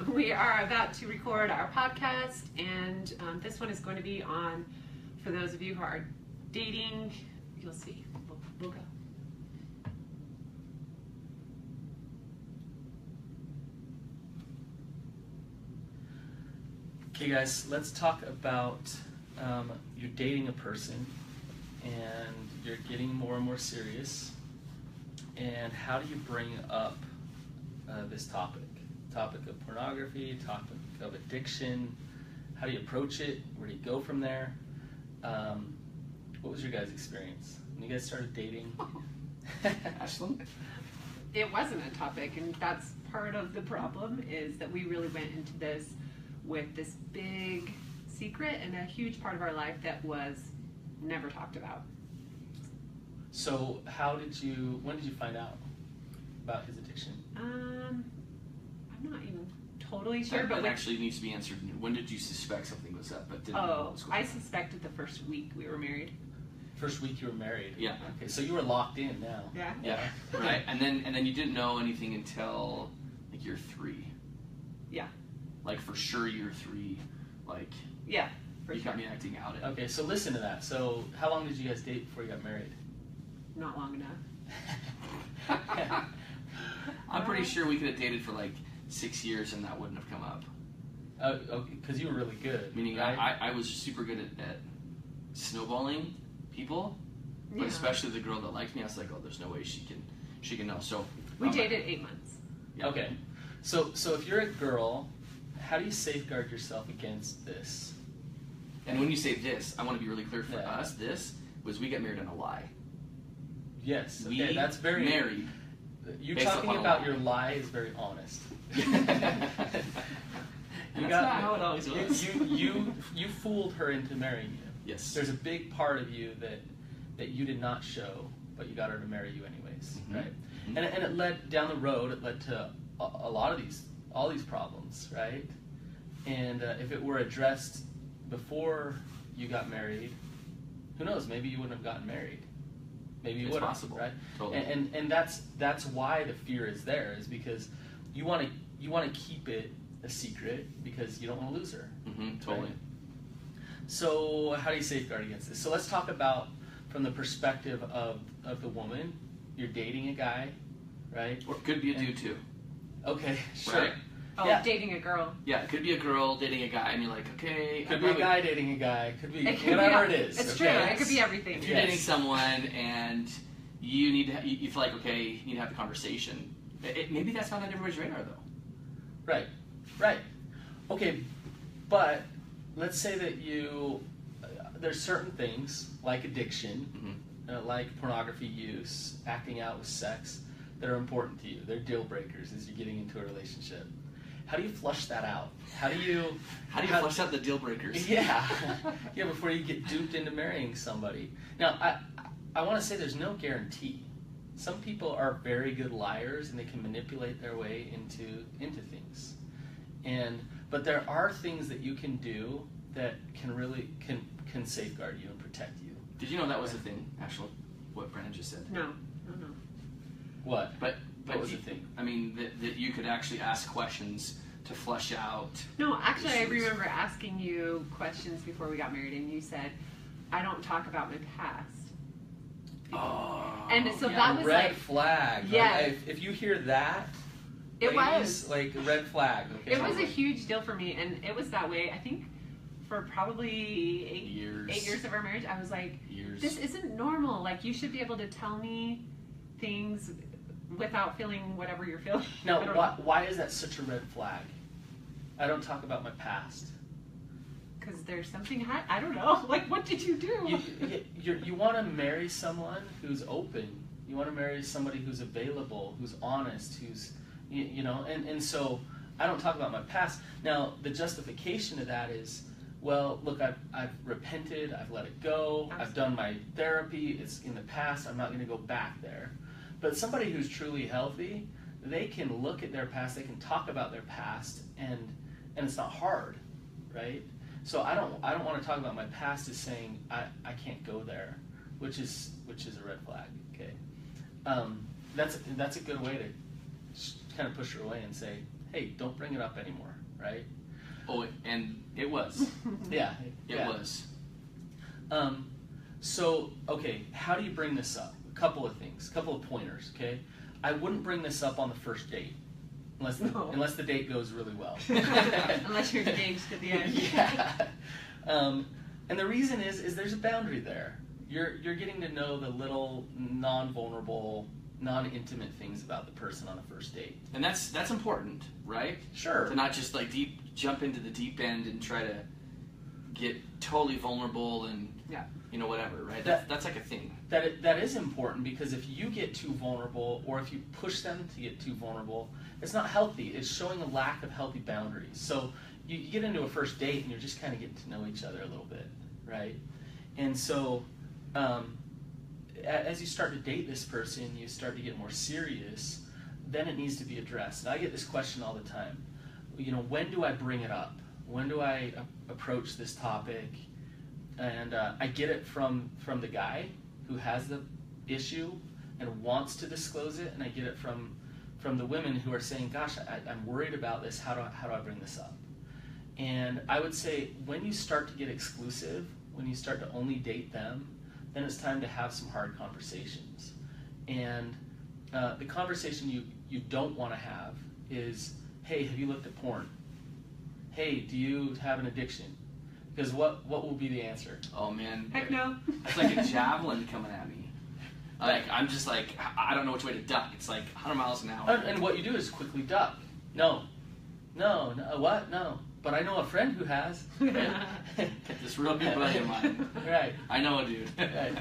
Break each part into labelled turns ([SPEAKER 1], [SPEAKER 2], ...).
[SPEAKER 1] We are about to record our podcast, and this one is going to be on, for those of you who are dating, you'll see. We'll go.
[SPEAKER 2] Okay guys, let's talk about you're dating a person and you're getting more and more serious, and how do you bring up this topic of pornography, topic of addiction? How do you approach it? Where do you go from there? What was your guys' experience when you guys started dating?
[SPEAKER 3] Ashlyn?
[SPEAKER 1] It wasn't a topic, and that's part of the problem, is that we really went into this with this big secret and a huge part of our life that was never talked about.
[SPEAKER 2] So when did you find out about his addiction?
[SPEAKER 1] I'm not even totally sure,
[SPEAKER 3] That actually needs to be answered. When did you suspect something was up, but didn't know what was going
[SPEAKER 1] I
[SPEAKER 3] on?
[SPEAKER 1] suspected the first week we were married.
[SPEAKER 2] First week you were married?
[SPEAKER 3] Yeah.
[SPEAKER 2] Okay, so you were locked in now.
[SPEAKER 1] Yeah.
[SPEAKER 3] Yeah. Right. And then you didn't know anything until like year 3.
[SPEAKER 1] Yeah.
[SPEAKER 3] Like for sure year 3. Like
[SPEAKER 1] Yeah. For
[SPEAKER 3] you
[SPEAKER 1] sure.
[SPEAKER 3] got me acting out.
[SPEAKER 2] Okay, so listen to that. So how long did you guys date before you got married?
[SPEAKER 1] Not long enough.
[SPEAKER 3] I'm pretty sure we could have dated for like 6 years and that wouldn't have come up.
[SPEAKER 2] Okay, because you were really good.
[SPEAKER 3] Meaning
[SPEAKER 2] right?
[SPEAKER 3] I was super good at snowballing people, but
[SPEAKER 1] Yeah.
[SPEAKER 3] especially the girl that liked me. I was like, oh, there's no way she can know. So
[SPEAKER 1] We dated 8 months.
[SPEAKER 3] Yeah.
[SPEAKER 2] Okay, so if you're a girl, how do you safeguard yourself against this?
[SPEAKER 3] And when you say this, I want to be really clear for
[SPEAKER 2] Yeah.
[SPEAKER 3] us. This was we got married on a lie.
[SPEAKER 2] Yes, okay,
[SPEAKER 3] We
[SPEAKER 2] that's very
[SPEAKER 3] married.
[SPEAKER 2] You
[SPEAKER 3] based
[SPEAKER 2] talking
[SPEAKER 3] upon a
[SPEAKER 2] about
[SPEAKER 3] lie.
[SPEAKER 2] your lie is very honest.
[SPEAKER 3] And that's not how it always was.
[SPEAKER 2] You fooled her into marrying you.
[SPEAKER 3] Yes.
[SPEAKER 2] There's a big part of you that you did not show, but you got her to marry you anyways,
[SPEAKER 3] Mhm.
[SPEAKER 2] right?
[SPEAKER 3] Mhm.
[SPEAKER 2] And it led down the road. It led to a lot of all these problems, right? And if it were addressed before you got married, who knows? Maybe you wouldn't have gotten married. Maybe you
[SPEAKER 3] It's
[SPEAKER 2] would have,
[SPEAKER 3] possible.
[SPEAKER 2] right?
[SPEAKER 3] Totally.
[SPEAKER 2] And that's why the fear is there, is because you want to keep it a secret because you don't want to lose her.
[SPEAKER 3] Totally.
[SPEAKER 2] Right? So how do you safeguard against this? So let's talk about from the perspective of the woman. You're dating a guy, right?
[SPEAKER 3] Or it could be a dude too.
[SPEAKER 2] Okay, sure.
[SPEAKER 3] Right?
[SPEAKER 1] Oh,
[SPEAKER 2] Yeah.
[SPEAKER 1] dating a girl.
[SPEAKER 3] Yeah, it could be a girl dating a guy, and you're like, okay.
[SPEAKER 2] Could be a guy dating a guy. Could be
[SPEAKER 1] It could
[SPEAKER 2] whatever
[SPEAKER 1] be,
[SPEAKER 2] it is.
[SPEAKER 1] It's
[SPEAKER 2] okay?
[SPEAKER 1] true. It could be everything.
[SPEAKER 3] If you're
[SPEAKER 2] Yes.
[SPEAKER 3] dating someone and you need to, you feel like, okay, you need to have the conversation. Maybe that's not on everybody's radar though.
[SPEAKER 2] Right. Okay, but let's say that there's certain things like addiction, like pornography use, acting out with sex, that are important to you. They're deal breakers as you're getting into a relationship. How do you flush that out? How do you
[SPEAKER 3] flush out the deal breakers?
[SPEAKER 2] Yeah, before you get duped into marrying somebody. Now, I want to say there's no guarantee. Some people are very good liars and they can manipulate their way into things. But there are things that you can do that can really can safeguard you and protect you.
[SPEAKER 3] Did you know that was a thing, Ashley? What Brandon just said?
[SPEAKER 1] No.
[SPEAKER 2] What?
[SPEAKER 3] But
[SPEAKER 2] What was the thing?
[SPEAKER 3] I mean, that you could actually ask questions to flush out.
[SPEAKER 1] No, actually, I
[SPEAKER 3] issues.
[SPEAKER 1] remember asking you questions before we got married, and you said, "I don't talk about my past."
[SPEAKER 3] Oh,
[SPEAKER 1] And so
[SPEAKER 3] yeah.
[SPEAKER 1] that was
[SPEAKER 2] red
[SPEAKER 1] like,
[SPEAKER 2] flag.
[SPEAKER 1] Yeah.
[SPEAKER 2] Like, if you hear that,
[SPEAKER 1] it
[SPEAKER 2] ladies,
[SPEAKER 1] was.
[SPEAKER 2] like red flag. Okay?
[SPEAKER 1] It was a huge deal for me, and it was that way. I think for probably 8 years of our marriage, I was like,
[SPEAKER 3] Years.
[SPEAKER 1] "This isn't normal. Like, you should be able to tell me things without feeling whatever you're feeling."
[SPEAKER 2] Now,
[SPEAKER 1] I don't know.
[SPEAKER 2] why is that such a red flag? I don't talk about my past.
[SPEAKER 1] Because there's something I don't know. Like, what did you do?
[SPEAKER 2] You want to marry someone who's open. You want to marry somebody who's available, who's honest, who's and so I don't talk about my past. Now, the justification of that is, well, look, I've repented, I've let it go,
[SPEAKER 1] Absolutely.
[SPEAKER 2] I've done my therapy, it's in the past, I'm not going to go back there. But somebody who's truly healthy, they can look at their past, they can talk about their past, and it's not hard, right? So I don't want to talk about my past as saying I can't go there, which is a red flag. Okay, that's a good way to kind of push her away and say, hey, don't bring it up anymore, right?
[SPEAKER 3] Oh, and it was.
[SPEAKER 2] Yeah.
[SPEAKER 3] It was.
[SPEAKER 2] So, okay, how do you bring this up? A couple of things, a couple of pointers, okay? I wouldn't bring this up on the first date, unless the date goes really well.
[SPEAKER 1] Unless you're engaged at the end.
[SPEAKER 2] Yeah. And the reason is there's a boundary there. You're getting to know the little non-vulnerable, non-intimate things about the person on the first date.
[SPEAKER 3] And that's important, right?
[SPEAKER 2] Sure.
[SPEAKER 3] To not just like jump into the deep end and try to get totally vulnerable and whatever, right? That's like a thing.
[SPEAKER 2] That is important, because if you get too vulnerable, or if you push them to get too vulnerable, it's not healthy. It's showing a lack of healthy boundaries. So you get into a first date and you're just kind of getting to know each other a little bit, right? And so as you start to date this person, you start to get more serious, then it needs to be addressed. And I get this question all the time. When do I bring it up? When do I approach this topic? And I get it from the guy who has the issue and wants to disclose it, and I get it from the women who are saying, gosh, I'm worried about this, how do I bring this up? And I would say, when you start to get exclusive, when you start to only date them, then it's time to have some hard conversations. And the conversation you don't want to have is, hey, have you looked at porn? Hey, do you have an addiction? Because what will be the answer?
[SPEAKER 3] Oh man.
[SPEAKER 1] Heck no.
[SPEAKER 3] It's like a javelin coming at me. Like, I'm just like, I don't know which way to duck. It's like 100 miles an hour.
[SPEAKER 2] And what you do is quickly duck. No, what? No. But I know a friend who has.
[SPEAKER 3] This real good buddy of mine.
[SPEAKER 2] Right.
[SPEAKER 3] I know a dude.
[SPEAKER 2] Right.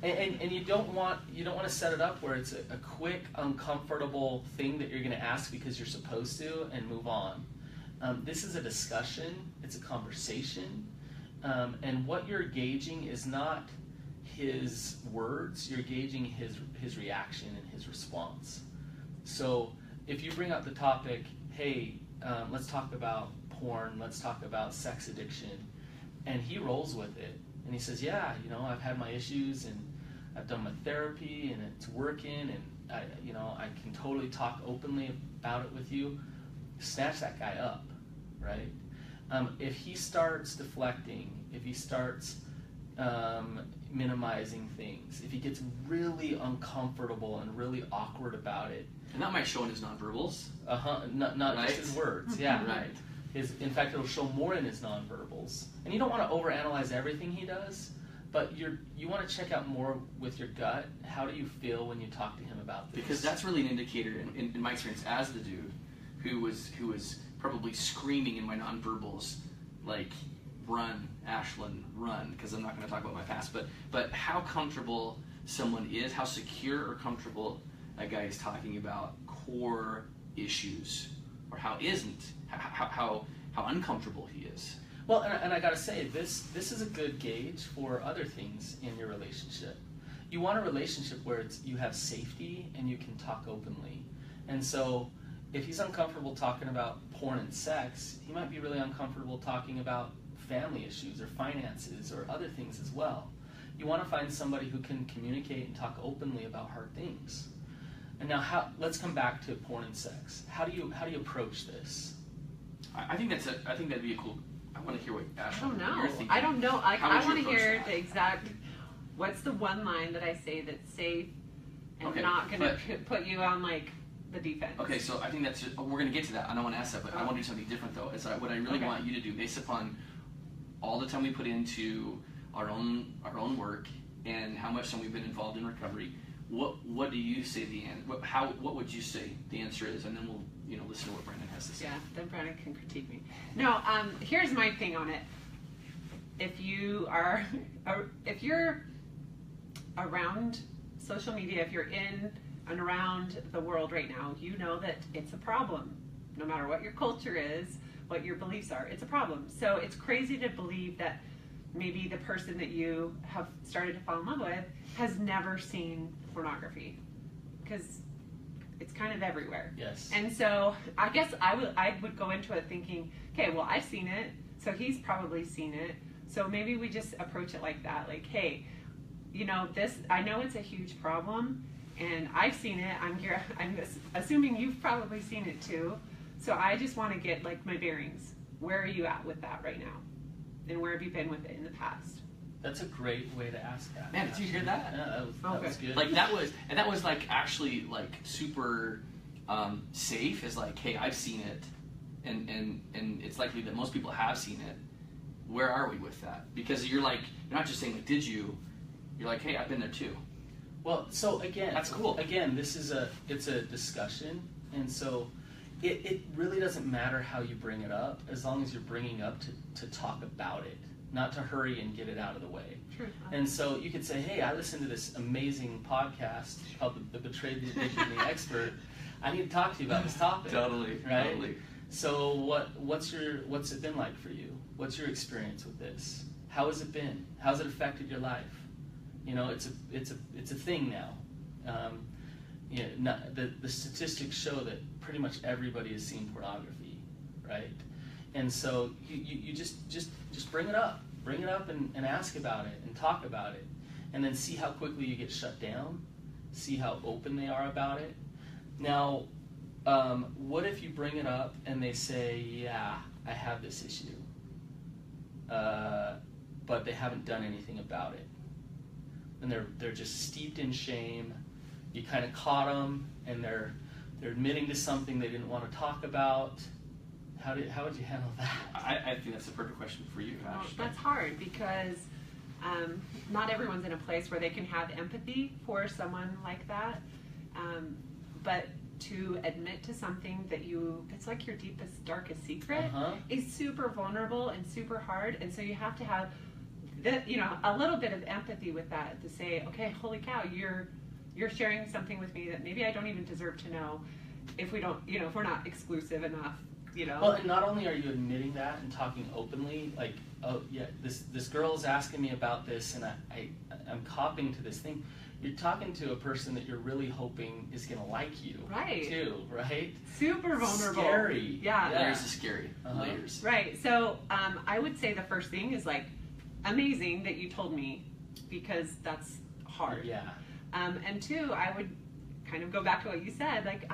[SPEAKER 2] And you don't want to set it up where it's a quick, uncomfortable thing that you're going to ask because you're supposed to and move on. This is a discussion. It's a conversation. And what you're gauging is not his words. You're gauging his reaction and his response. So if you bring up the topic, hey, let's talk about porn, let's talk about sex addiction, and he rolls with it, and he says, yeah, I've had my issues, and I've done my therapy, and it's working, and I can totally talk openly about it with you, snatch that guy up, right? If he starts deflecting, if he starts minimizing things, if he gets really uncomfortable and really awkward about it,
[SPEAKER 3] and that might show in his nonverbals.
[SPEAKER 2] Not
[SPEAKER 3] right?
[SPEAKER 2] just his words, yeah.
[SPEAKER 3] Right.
[SPEAKER 2] In fact, it'll show more in his nonverbals. And you don't want to overanalyze everything he does, but you want to check out more with your gut. How do you feel when you talk to him about this?
[SPEAKER 3] Because that's really an indicator, in my experience, as the dude who was probably screaming in my nonverbals, like, run, Ashlyn, run, because I'm not going to talk about my past, but how comfortable someone is, how secure or comfortable a guy is talking about core issues, or how uncomfortable he is.
[SPEAKER 2] Well, and I gotta say, this is a good gauge for other things in your relationship. You want a relationship where you have safety and you can talk openly. And so, if he's uncomfortable talking about porn and sex, he might be really uncomfortable talking about family issues or finances or other things as well. You want to find somebody who can communicate and talk openly about hard things. And now, let's come back to porn and sex. How do you approach this?
[SPEAKER 3] I think that'd be a cool. I want to hear what Ashlyn.
[SPEAKER 1] I don't know. I want to hear
[SPEAKER 3] that?
[SPEAKER 1] the exact. What's the one line that I say that's safe and not going to put you on like the defense?
[SPEAKER 3] Okay, so I think that's. We're going to get to that. I don't want to ask that, but I want to do something different though. Is what I really want you to do, based upon all the time we put into our own work and how much time we've been involved in recovery. What do you say the end? What would you say the answer is, and then we'll listen to what Brandon has to say.
[SPEAKER 1] Yeah, then Brandon can critique me. No, here's my thing on it. If you're around social media, if you're in and around the world right now, you know that it's a problem. No matter what your culture is, what your beliefs are, it's a problem. So it's crazy to believe that maybe the person that you have started to fall in love with has never seen pornography, because it's kind of everywhere.
[SPEAKER 2] Yes.
[SPEAKER 1] And so I guess I would go into it thinking, okay, well, I've seen it, so he's probably seen it. So maybe we just approach it like that, like, hey, this, I know it's a huge problem, and I've seen it. I'm assuming you've probably seen it too. So I just want to get like my bearings. Where are you at with that right now? And where have you been with it in the past?
[SPEAKER 2] That's a great way to ask that.
[SPEAKER 3] Man, did you hear that?
[SPEAKER 2] Yeah, that was good.
[SPEAKER 3] Like that was like actually like super safe. Is like, hey, I've seen it, and it's likely that most people have seen it. Where are we with that? Because you're not just saying like, did you? You're like, hey, I've been there too.
[SPEAKER 2] Well, so again,
[SPEAKER 3] that's cool.
[SPEAKER 2] Again, it's a discussion, and so it really doesn't matter how you bring it up, as long as you're bringing up to talk about it, not to hurry and get it out of the way.
[SPEAKER 1] True.
[SPEAKER 2] And so you could say, hey, I listened to this amazing podcast called The Betrayed, the Addicted, and the Expert. I need to talk to you about this topic.
[SPEAKER 3] Totally.
[SPEAKER 2] Right?
[SPEAKER 3] Totally.
[SPEAKER 2] So what's it been like for you? What's your experience with this? How has it been? How's it affected your life? You know, it's a thing now. The statistics show that pretty much everybody has seen pornography, right? And so you just bring it up and ask about it and talk about it, and then see how quickly you get shut down, see how open they are about it. Now, what if you bring it up and they say, yeah, I have this issue, but they haven't done anything about it, and they're just steeped in shame. You kind of caught them, and they're admitting to something they didn't want to talk about. How would you handle that?
[SPEAKER 3] I think that's the perfect question for you, Ash.
[SPEAKER 1] Well, that's hard because not everyone's in a place where they can have empathy for someone like that. But to admit to something that it's like your deepest, darkest secret is super vulnerable and super hard. And so you have to have a little bit of empathy with that to say, okay, holy cow, you're sharing something with me that maybe I don't even deserve to know if we don't, if we're not exclusive enough.
[SPEAKER 2] Well, and not only are you admitting that and talking openly, like, oh yeah, this girl is asking me about this, and I'm copping to this thing. You're talking to a person that you're really hoping is going to like you,
[SPEAKER 1] right?
[SPEAKER 2] Too, right?
[SPEAKER 1] Super vulnerable.
[SPEAKER 2] Scary.
[SPEAKER 1] Yeah.
[SPEAKER 3] Layers is scary. Layers.
[SPEAKER 1] Right. So I would say the first thing is like, amazing that you told me, because that's hard.
[SPEAKER 2] Yeah.
[SPEAKER 1] And two, I would kind of go back to what you said, like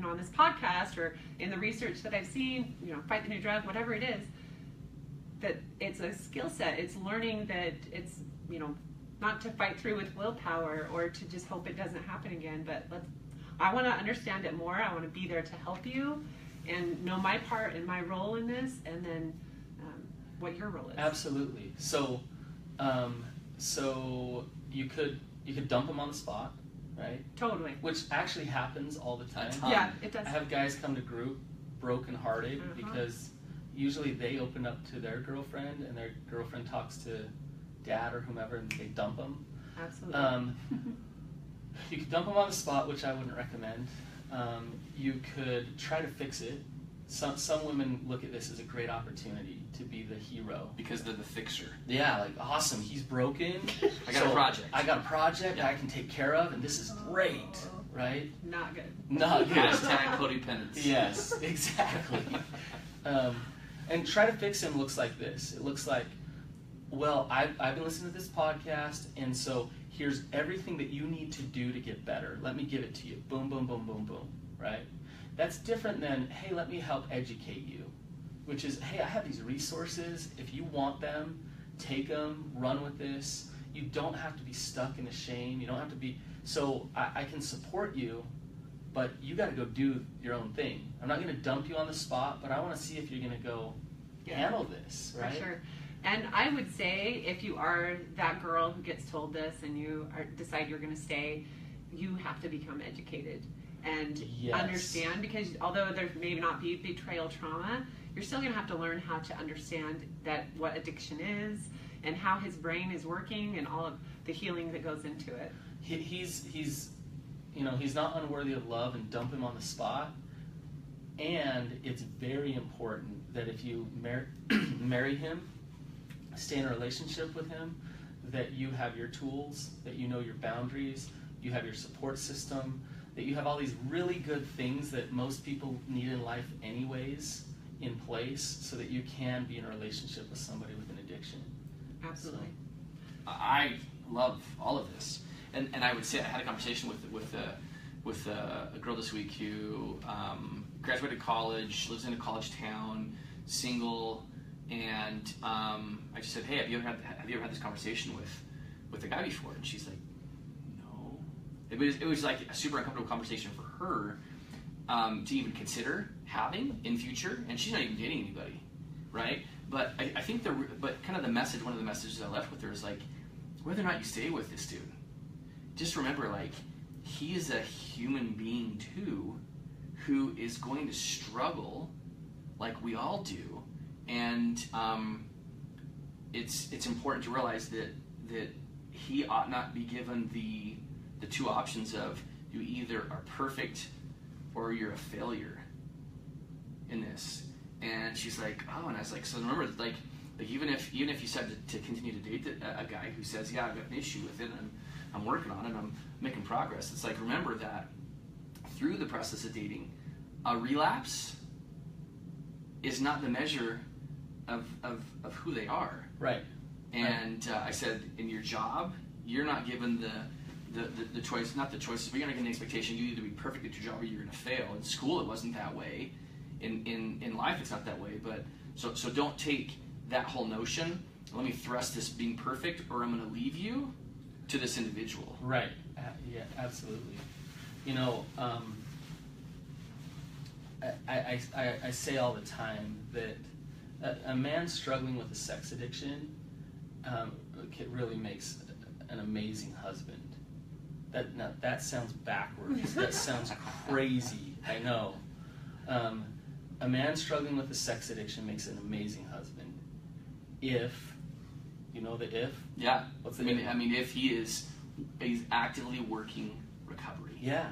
[SPEAKER 1] on this podcast or in the research that I've seen, Fight the New Drug, whatever it is, that it's a skill set. It's learning that it's, not to fight through with willpower or to just hope it doesn't happen again, but I want to understand it more. I want to be there to help you and know my part and my role in this, and then what your role is.
[SPEAKER 2] Absolutely. So you could dump them on the spot. Right?
[SPEAKER 1] Totally.
[SPEAKER 2] Which actually happens all the time.
[SPEAKER 1] Yeah, it does.
[SPEAKER 2] I have guys come to group brokenhearted because usually they open up to their girlfriend and their girlfriend talks to dad or whomever and they dump them.
[SPEAKER 1] Absolutely.
[SPEAKER 2] You could dump them on the spot, which I wouldn't recommend. You could try to fix it. Some women look at this as a great opportunity to be the hero.
[SPEAKER 3] Because they're the fixer.
[SPEAKER 2] Yeah, like, awesome, he's broken.
[SPEAKER 3] I got a project.
[SPEAKER 2] I got a project I can take care of, and this is great, right?
[SPEAKER 1] Not good.
[SPEAKER 2] Not good.
[SPEAKER 3] Hashtag codependence.
[SPEAKER 2] Yes, exactly. And try to fix him looks like this. It looks like, well, I've been listening to this podcast, and so here's everything that you need to do to get better. Let me give it to you. Boom, boom, boom, boom, boom, right? That's different than, hey, let me help educate you, which is, hey, I have these resources. If you want them, take them, run with this. You don't have to be stuck in the shame. You don't have to be, so I can support you, but you got to go do your own thing. I'm not going to dump you on the spot, but I want to see if you're going to go handle this, right?
[SPEAKER 1] For sure. And I would say if you are that girl who gets told this and you decide you're going to stay, you have to become educated and understand, because although there may not be betrayal trauma, you're still going to have to learn how to understand that what addiction is and how his brain is working and all of the healing that goes into it.
[SPEAKER 2] He's not unworthy of love, and dump him on the spot. And it's very important that if you marry him, stay in a relationship with him, that you have your tools, that you know your boundaries, you have your support system, that you have all these really good things that most people need in life anyways in place, so that you can be in a relationship with somebody with an addiction.
[SPEAKER 1] Absolutely.
[SPEAKER 3] So, I love all of this, and I would say I had a conversation with a girl this week who graduated college, lives in a college town, single, and I just said, hey, have you ever had this conversation with a guy before? And she's like, no. It was like a super uncomfortable conversation for her to even consider having in future, and she's not even dating anybody, right? But I think but kind of the message, one of the messages I left with her is like, whether or not you stay with this dude, just remember, like, he is a human being too, who is going to struggle like we all do, and it's important to realize that he ought not be given the two options of you either are perfect or you're a failure in this. And she's like, oh, and I was like, so remember, like even if you decide to continue to date a guy who says, yeah, I've got an issue with it, and I'm working on it, and I'm making progress, it's like, remember that through the process of dating, a relapse is not the measure of who they are.
[SPEAKER 2] Right.
[SPEAKER 3] And I said, in your job, you're not given the choice, not the choices, but you're not given the expectation you either be perfect at your job or you're going to fail. In school, it wasn't that way. In life, it's not that way. But so don't take that whole notion, let me thrust this being perfect, or I'm going to leave you to this individual.
[SPEAKER 2] Right. Yeah, absolutely. You know, I say all the time that a man struggling with a sex addiction really makes an amazing husband. That sounds backwards. That sounds crazy. I know. A man struggling with a sex addiction makes an amazing husband. If, you know the if?
[SPEAKER 3] Yeah.
[SPEAKER 2] What's the if?
[SPEAKER 3] I mean, if he's actively working recovery.
[SPEAKER 2] Yeah.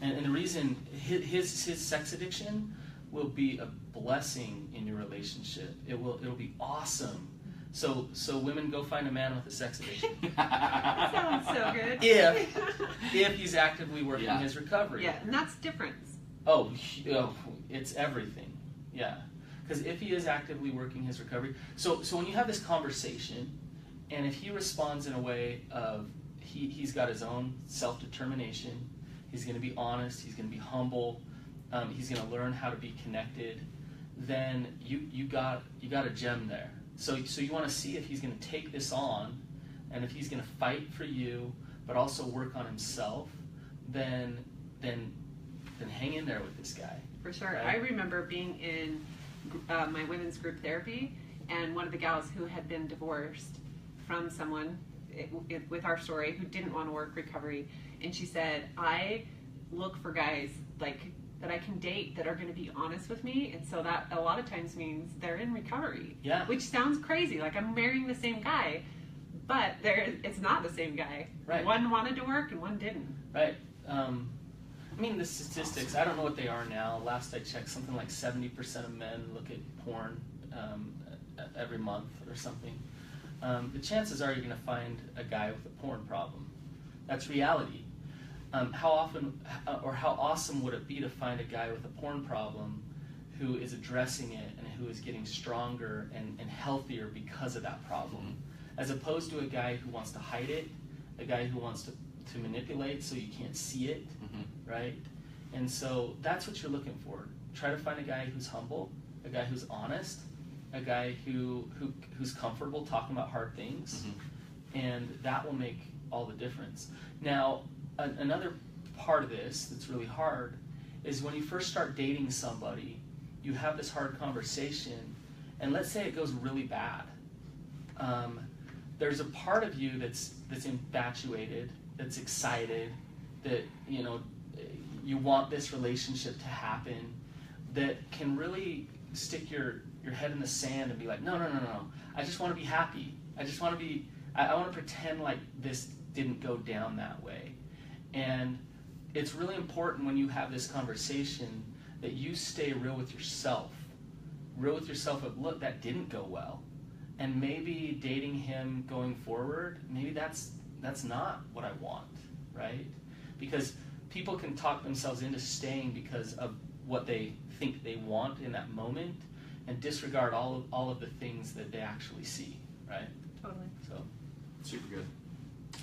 [SPEAKER 2] And the reason his sex addiction will be a blessing in your relationship. It'll be awesome. So women, go find a man with a sex addiction.
[SPEAKER 1] That sounds so good.
[SPEAKER 2] If he's actively working his recovery.
[SPEAKER 1] Yeah, and that's different.
[SPEAKER 2] Oh, it's everything. Yeah. Because if he is actively working his recovery, so when you have this conversation, and if he responds in a way of he's got his own self-determination, he's going to be honest, he's going to be humble, he's going to learn how to be connected, then you got a gem there. So you want to see if he's going to take this on, and if he's going to fight for you, but also work on himself. Then hang in there with this guy.
[SPEAKER 1] For sure.
[SPEAKER 2] Right?
[SPEAKER 1] I remember being in my women's group therapy, and one of the gals who had been divorced from someone with our story who didn't want to work recovery, and she said, I look for guys like that I can date that are going to be honest with me, and so that a lot of times means they're in recovery.
[SPEAKER 2] Yeah. Which
[SPEAKER 1] sounds crazy, like I'm marrying the same guy, but it's not the same guy.
[SPEAKER 2] Right.
[SPEAKER 1] One wanted to work and one didn't.
[SPEAKER 2] Right. I mean, the statistics, I don't know what they are now. Last I checked, something like 70% of men look at porn every month or something. The chances are you're going to find a guy with a porn problem. That's reality. How often or how awesome would it be to find a guy with a porn problem who is addressing it and who is getting stronger and healthier because of that problem, as opposed to a guy who wants to hide it, a guy who wants to manipulate so you can't see it, right? And so that's what you're looking for. Try to find a guy who's humble, a guy who's honest, a guy who's comfortable talking about hard things, and that will make all the difference. Now, another part of this that's really hard is when you first start dating somebody, you have this hard conversation, and let's say it goes really bad. There's a part of you that's infatuated, that's excited, that you want this relationship to happen, that can really stick your head in the sand and be like, no. I just want to be happy. I want to pretend like this didn't go down that way. And it's really important when you have this conversation that you stay real with yourself. Real with yourself of, look, that didn't go well. And maybe dating him going forward, maybe that's not what I want, right? Because people can talk themselves into staying because of what they think they want in that moment and disregard all of the things that they actually see, right?
[SPEAKER 1] Totally.
[SPEAKER 3] So super good.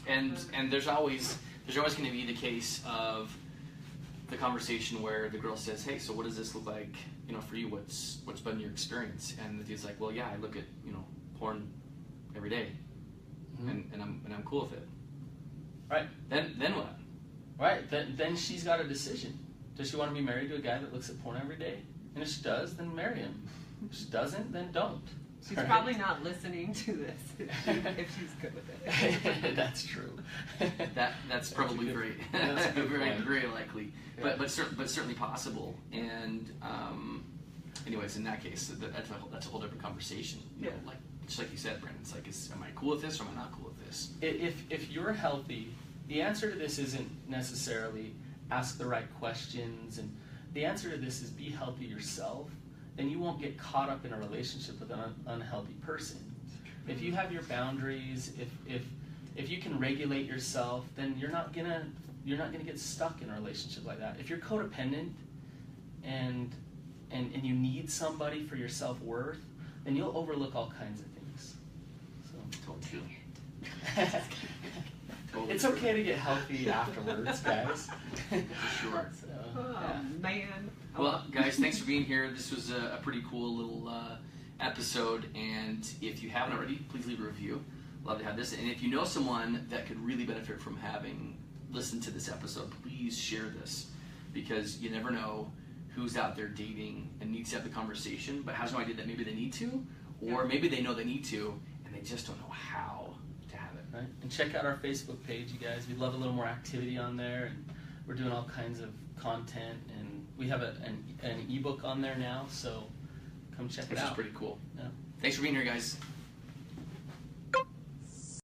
[SPEAKER 3] And there's always going to be the case of the conversation where the girl says, "Hey, so what does this look like? You know, for you, what's been your experience?" And the dude's like, "Well, yeah, I look at porn every day, and I'm cool with it."
[SPEAKER 2] Right.
[SPEAKER 3] Then what?
[SPEAKER 2] Right. Then she's got a decision. Does she want to be married to a guy that looks at porn every day? And if she does, then marry him. If she doesn't, then don't.
[SPEAKER 1] She's probably not listening to this if she's good with it.
[SPEAKER 2] That's true.
[SPEAKER 3] That's probably very very likely,
[SPEAKER 2] Yeah.
[SPEAKER 3] but certainly possible. And anyways, in that case, that's a whole different conversation. You know, like just like you said, Brandon, it's like, am I cool with this or am I not cool with this?
[SPEAKER 2] If you're healthy, the answer to this isn't necessarily ask the right questions, and the answer to this is be healthy yourself. Then you won't get caught up in a relationship with an unhealthy person. If you have your boundaries, if you can regulate yourself, then you're not gonna get stuck in a relationship like that. If you're codependent and you need somebody for your self-worth, then you'll overlook all kinds of things. So
[SPEAKER 3] Totally
[SPEAKER 2] it's okay to get healthy afterwards, guys.
[SPEAKER 3] For sure.
[SPEAKER 1] Man.
[SPEAKER 3] Well, guys, thanks for being here. This was a pretty cool little episode, and if you haven't already, please leave a review. Love to have this. And if you know someone that could really benefit from having listened to this episode, please share this, because you never know who's out there dating and needs to have the conversation, but has no idea that maybe they need to, or maybe they know they need to, and they just don't know how to have it.
[SPEAKER 2] Right? And check out our Facebook page, you guys. We'd love a little more activity on there, and we're doing all kinds of content, and we have an ebook on there now, so come check it out.
[SPEAKER 3] Which is pretty cool.
[SPEAKER 2] Yeah.
[SPEAKER 3] Thanks for being here, guys.